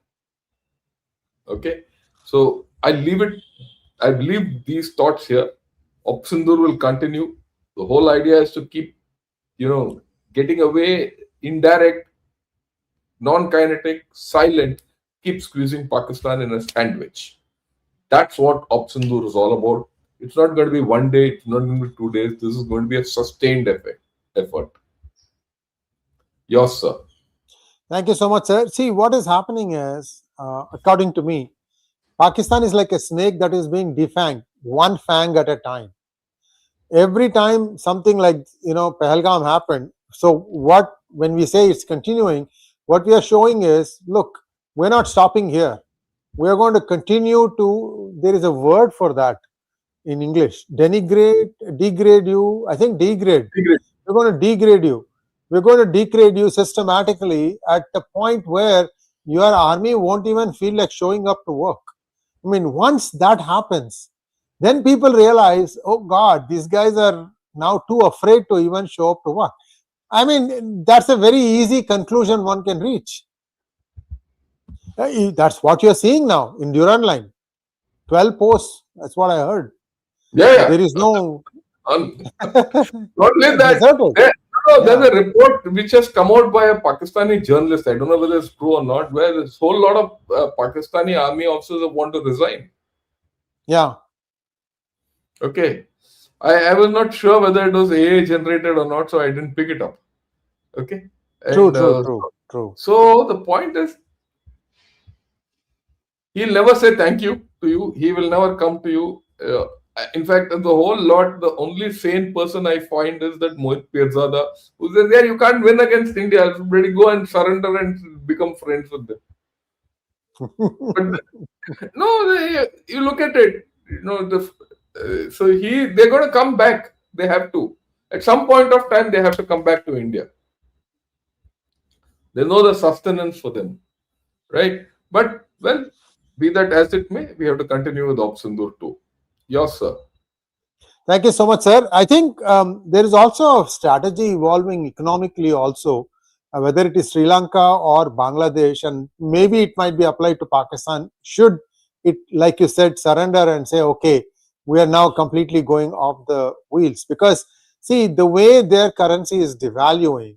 Okay? So I leave these thoughts here. Opsindur will continue. The whole idea is to keep, getting away, indirect, non-kinetic, silent, keep squeezing Pakistan in a sandwich. That's what Opsindur is all about. It's not going to be one day, it's not going to be 2 days. This is going to be a sustained effort. Yes, sir. Thank you so much, sir. See, what is happening is, according to me, Pakistan is like a snake that is being defanged, one fang at a time. Every time something like, Pahalgam happened, so when we say it's continuing, what we are showing is, look, we're not stopping here. We are going to continue to, there is a word for that in English, degrade you, I think degrade. We're going to degrade you. We're going to degrade you systematically at the point where your army won't even feel like showing up to work. I mean, once that happens, then people realize, oh God, these guys are now too afraid to even show up to work. I mean, that's a very easy conclusion one can reach. That's what you're seeing now in Durand line. 12 posts. That's what I heard. Yeah. There is no. Not only that. There's a report which has come out by a Pakistani journalist. I don't know whether it's true or not, where there's a whole lot of Pakistani army officers want to resign. Yeah. Okay. I was not sure whether it was AI generated or not, so I didn't pick it up. Okay. And, True. So the point is, he'll never say thank you to you. He will never come to you. In fact, the whole lot, the only sane person I find is that Mohit Pirzada, who says, yeah, you can't win against India. Ready, go and surrender and become friends with them. But no, you look at it, so they're going to come back. They have to. At some point of time, they have to come back to India. They know the sustenance for them, right? But, well, be that as it may, we have to continue with Opsindur too. Yes, sir. Thank you so much, sir. I think there is also a strategy evolving economically also, whether it is Sri Lanka or Bangladesh, and maybe it might be applied to Pakistan. Should it, like you said, surrender and say, okay, we are now completely going off the wheels? Because, see, the way their currency is devaluing,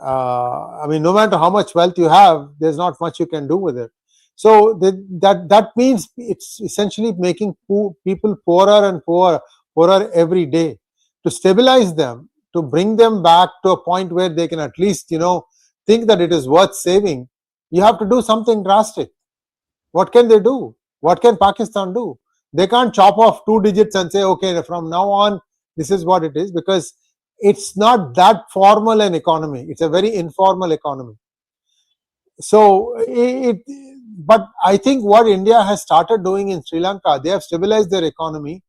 I mean, no matter how much wealth you have, there's not much you can do with it. So that means it's essentially making people poorer and poorer every day. To stabilize them, to bring them back to a point where they can at least, think that it is worth saving, you have to do something drastic. What can they do? What can Pakistan do? They can't chop off 2 digits and say, okay, from now on, this is what it is, because it's not that formal an economy. It's a very informal economy. So but I think what India has started doing in Sri Lanka, they have stabilized their economy,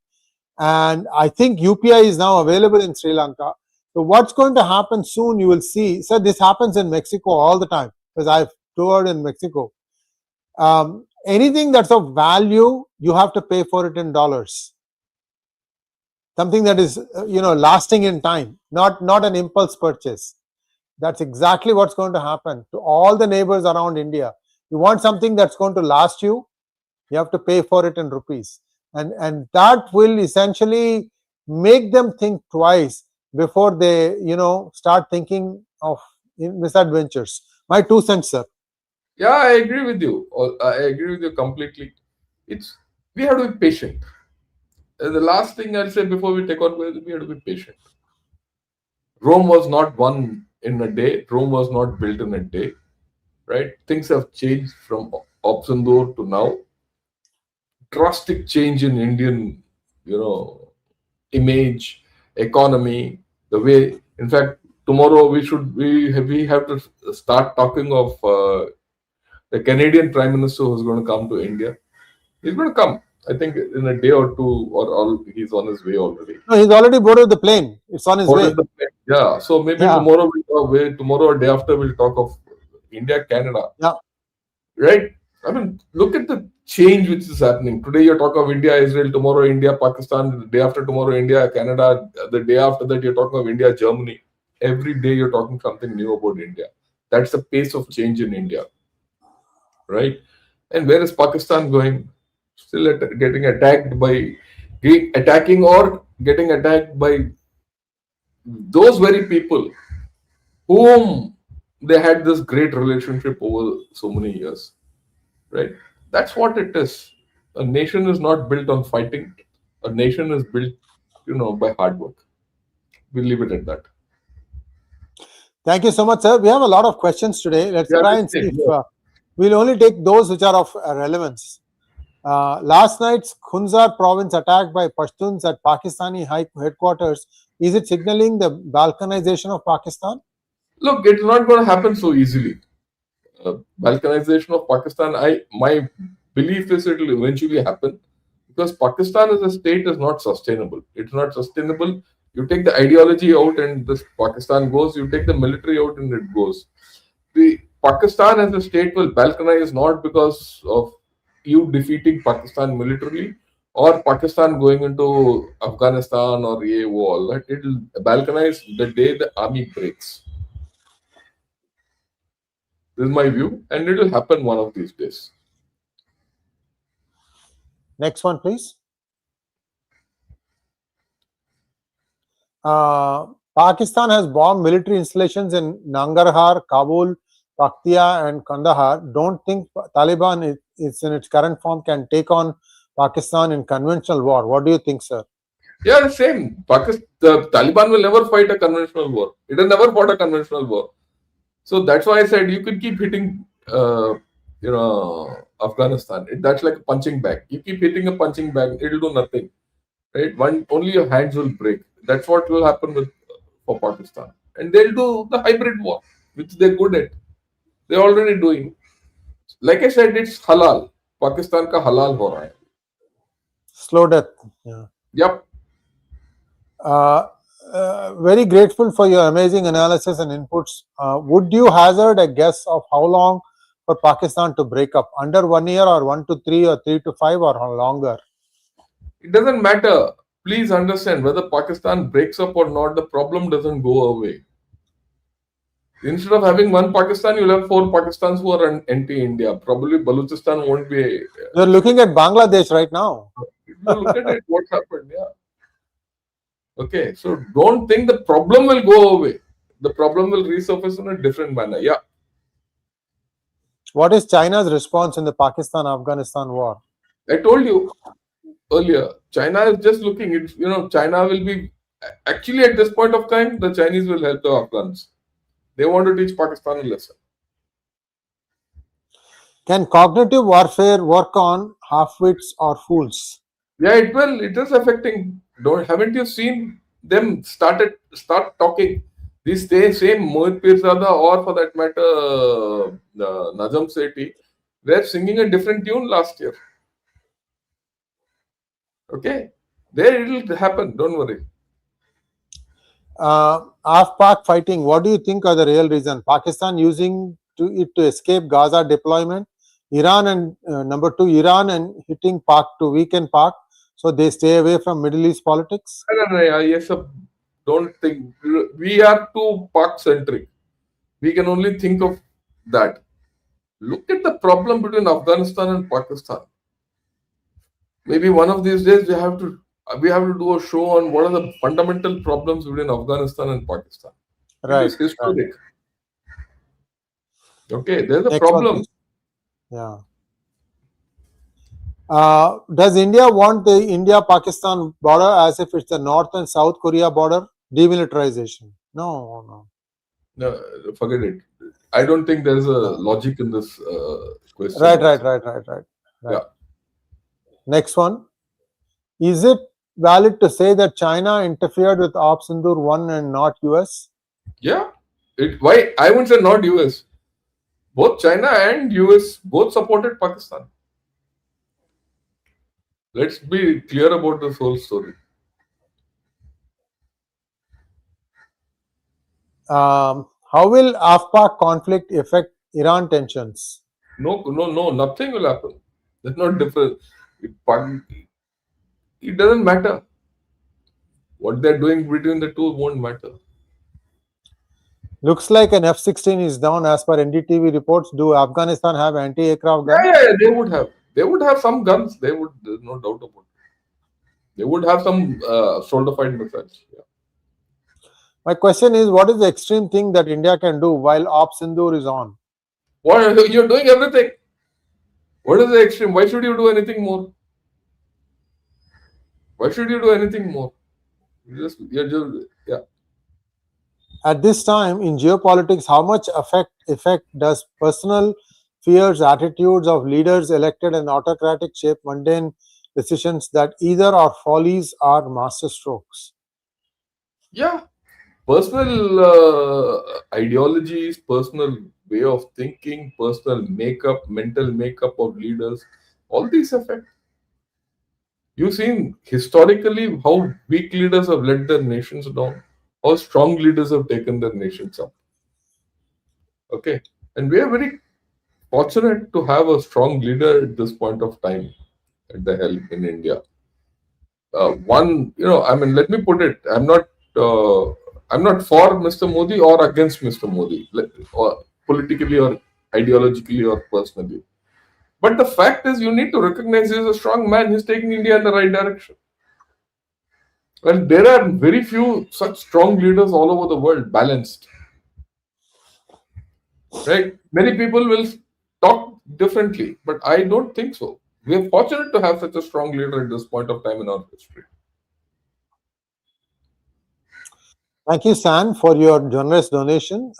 and I think UPI is now available in Sri Lanka. So what's going to happen soon, you will see. So this happens in Mexico all the time, because I've toured in Mexico. Anything that's of value, you have to pay for it in dollars. Something that is, lasting in time, not an impulse purchase. That's exactly what's going to happen to all the neighbors around India. You want something that's going to last you, you have to pay for it in rupees. And that will essentially make them think twice before they, start thinking of misadventures. My 2 cents, sir. Yeah, I agree with you. I agree with you completely. We have to be patient. The last thing I'll say before we take on, we have to be patient. Rome was not won in a day. Rome was not built in a day, right? Things have changed from Opsindur to now. Drastic change in Indian, image, economy, the way. In fact, tomorrow we have to start talking of the Canadian Prime Minister who's going to come to India. He's going to come. I think in a day or two, or he's on his way already. No, he's already boarded the plane. It's on his way. Yeah. So maybe tomorrow or day after we'll talk of India, Canada. Yeah. Right. I mean, look at the change which is happening. Today you're talking of India, Israel. Tomorrow India, Pakistan. The day after tomorrow India, Canada. The day after that you're talking of India, Germany. Every day you're talking something new about India. That's the pace of change in India. Right. And where is Pakistan going? Still getting attacked by attacking or getting attacked by those very people whom they had this great relationship over so many years, right? That's what it is. A nation is not built on fighting. A nation is built, by hard work. We'll leave it at that. Thank you so much, sir. We have a lot of questions today. Let's try and see if we'll only take those which are of relevance. Last night's Khunzar province attack by Pashtuns at Pakistani high headquarters, is it signaling the balkanization of Pakistan? Look, it's not going to happen so easily. Balkanization of Pakistan, my belief is it will eventually happen because Pakistan as a state is not sustainable. It's not sustainable. You take the ideology out and this Pakistan goes. You take the military out and it goes. The Pakistan as a state will balkanize not because of you defeating Pakistan militarily or Pakistan going into Afghanistan or a wall. It will balkanize the day the army breaks. This is my view, and it will happen one of these days. Next one, please. Pakistan has bombed military installations in Nangarhar, Kabul, Paktia, and Kandahar. Don't think Taliban is in its current form can take on Pakistan in conventional war. What do you think, sir? Yeah, the same. The Taliban will never fight a conventional war. It has never fought a conventional war. So that's why I said you could keep hitting, Afghanistan. That's like a punching bag. You keep hitting a punching bag, it'll do nothing, right? Only your hands will break. That's what will happen for Pakistan, and they'll do the hybrid war, which they're good at. They're already doing. Like I said, it's halal. Pakistan ka halal ho raha hai. Slow death. Yeah. Yep. Very grateful for your amazing analysis and inputs. Would you hazard a guess of how long for Pakistan to break up? Under 1 year or 1 to 3 or 3 to 5 or longer? It doesn't matter. Please understand whether Pakistan breaks up or not, the problem doesn't go away. Instead of having one Pakistan, you'll have 4 Pakistans who are anti-India. Probably Balochistan won't be. You're looking at Bangladesh right now. Look at it, what happened, yeah. Okay, so don't think the problem will go away. The problem will resurface in a different manner. Yeah. What is China's response in the Pakistan-Afghanistan war? I told you earlier, China is just looking. China will be actually at this point of time. The Chinese will help the Afghans. They want to teach Pakistan a lesson. Can cognitive warfare work on half-wits or fools? Yeah, it will. It is affecting. Haven't you seen them start talking? These same Mohit Pirzada or for that matter Najam Sethi, they're singing a different tune last year. Okay, there it will happen. Don't worry. Af-Pak fighting. What do you think are the real reason? Pakistan using it to escape Gaza deployment. Iran and number two, Iran and hitting Pak to weaken Pak, so they stay away from Middle East politics. Yes, don't think we are too Pak centric. We can only think of that. Look at the problem between Afghanistan and Pakistan. Maybe one of these days we have to do a show on what are the fundamental problems between Afghanistan and Pakistan. Right. It is historic. Right. Okay, there's a Next problem. one, yeah. Does India want the India-Pakistan border as if it's the North and South Korea border? Demilitarization? No. No, forget it. I don't think there's a logic in this question. Right. Yeah. Next one. Is it valid to say that China interfered with Opsindur 1 and not US? Yeah. Why? I wouldn't say not US. Both China and US both supported Pakistan. Let's be clear about this whole story. How will AFPAC conflict affect Iran tensions? No, nothing will happen. There's not different. It doesn't matter. What they're doing between the two won't matter. Looks like an F-16 is down as per NDTV reports. Do Afghanistan have anti-aircraft guns? Yeah, they would have. They would have some guns. They would. There's no doubt about it. They would have some shoulder-fired missiles. Yeah. My question is, what is the extreme thing that India can do while Opsindur is on? What, you're doing everything. What is the extreme? Why should you do anything more? Why should you do anything more? You're just yeah. At this time in geopolitics, how much effect does personal fears, attitudes of leaders elected and autocratic shape mundane decisions that either are follies or masterstrokes? Yeah. Personal ideologies, personal way of thinking, personal makeup, mental makeup of leaders, all these affect. You've seen historically how weak leaders have let their nations down, how strong leaders have taken their nations up. Okay. And we are very fortunate to have a strong leader at this point of time at the helm in India. Let me put it, I'm not for Mr. Modi or against Mr. Modi, or politically or ideologically or personally. But the fact is, you need to recognize he's a strong man. He's taking India in the right direction. Well, there are very few such strong leaders all over the world, balanced. Right? Many people will talk differently, but I don't think so. We are fortunate to have such a strong leader at this point of time in our history. Thank you, San, for your generous donation.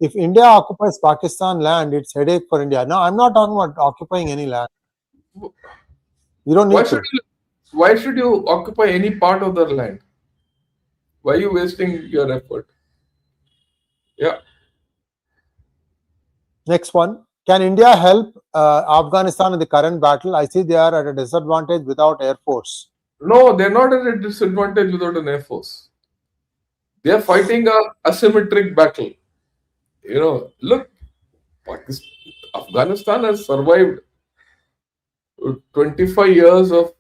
If India occupies Pakistan land, it's headache for India. No, I'm not talking about occupying any land. You don't need to. Why should you occupy any part of their land? Why are you wasting your effort? Yeah. Next one. Can India help Afghanistan in the current battle? I see they are at a disadvantage without Air Force. No, they're not at a disadvantage without an Air Force. They are fighting a asymmetric battle. Look, Afghanistan has survived 25 years of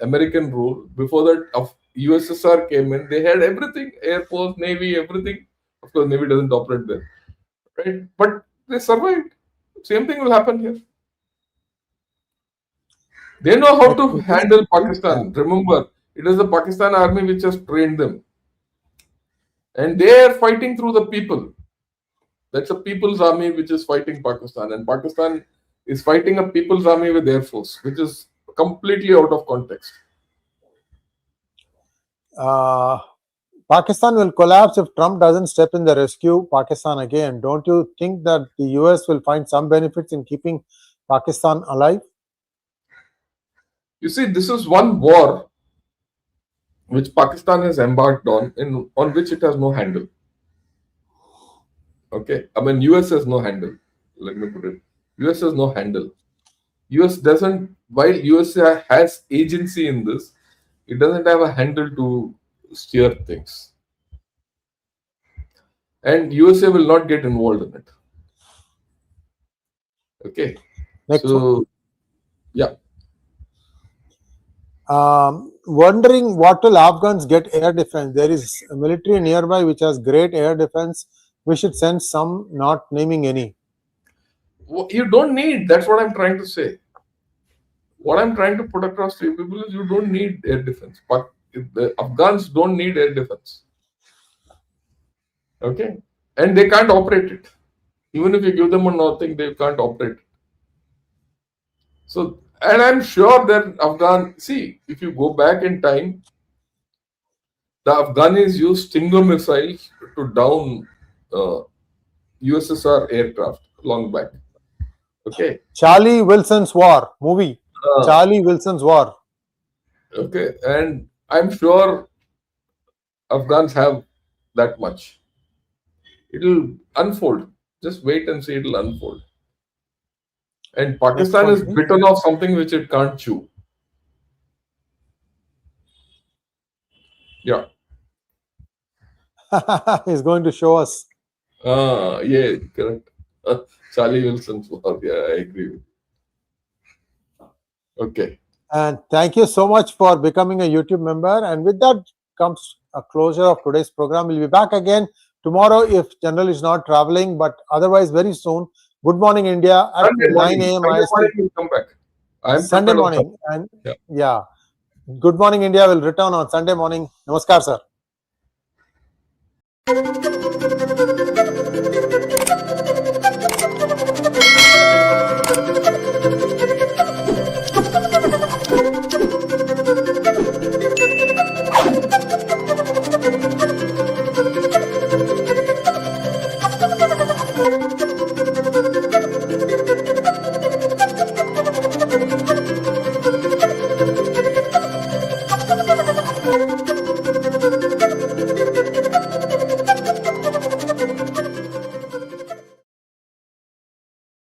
American rule. Before that, USSR came in. They had everything: Air Force, Navy, everything. Of course, Navy doesn't operate there, right? But they survived. Same thing will happen here. They know how to handle Pakistan. Remember, it is the Pakistan army which has trained them. And they are fighting through the people. That's a people's army which is fighting Pakistan. And Pakistan is fighting a people's army with Air Force, which is completely out of context. Pakistan will collapse if Trump doesn't step in the rescue Pakistan again. Don't you think that the US will find some benefits in keeping Pakistan alive? You see, this is one war which Pakistan has embarked on, on which it has no handle. Okay, US has no handle. Let me put it. US has no handle. US doesn't, while US has agency in this, it doesn't have a handle to steer things. and USA will not get involved in it. Okay. Next So, yeah. Wondering what will Afghans get air defense? There is a military nearby which has great air defense. We should send some, not naming any. You don't need, that's what I'm trying to say. What I'm trying to put across to you people is you don't need air defense. But the Afghans don't need air defense. Okay? And they can't operate it. Even if you give them a nothing, they can't operate it. So, and I'm sure that Afghan, see, if you go back in time, the Afghanis used Stinger missiles to down USSR aircraft long back. Okay. Charlie Wilson's War movie. Charlie Wilson's War. Okay. And I'm sure Afghans have that much. It'll unfold. Just wait and see, it'll unfold. And Pakistan is bitten off something which it can't chew. Yeah. He's going to show us. Yeah, correct. Charlie Wilson's War. Yeah, I agree with you. Okay. And thank you so much for becoming a YouTube member. And with that comes a closure of today's program. We'll be back again tomorrow if General is not traveling, but otherwise very soon. Good morning, India at 9 a.m. We'll come back. Sunday morning. And yeah. Good morning, India will return on Sunday morning. Namaskar, sir.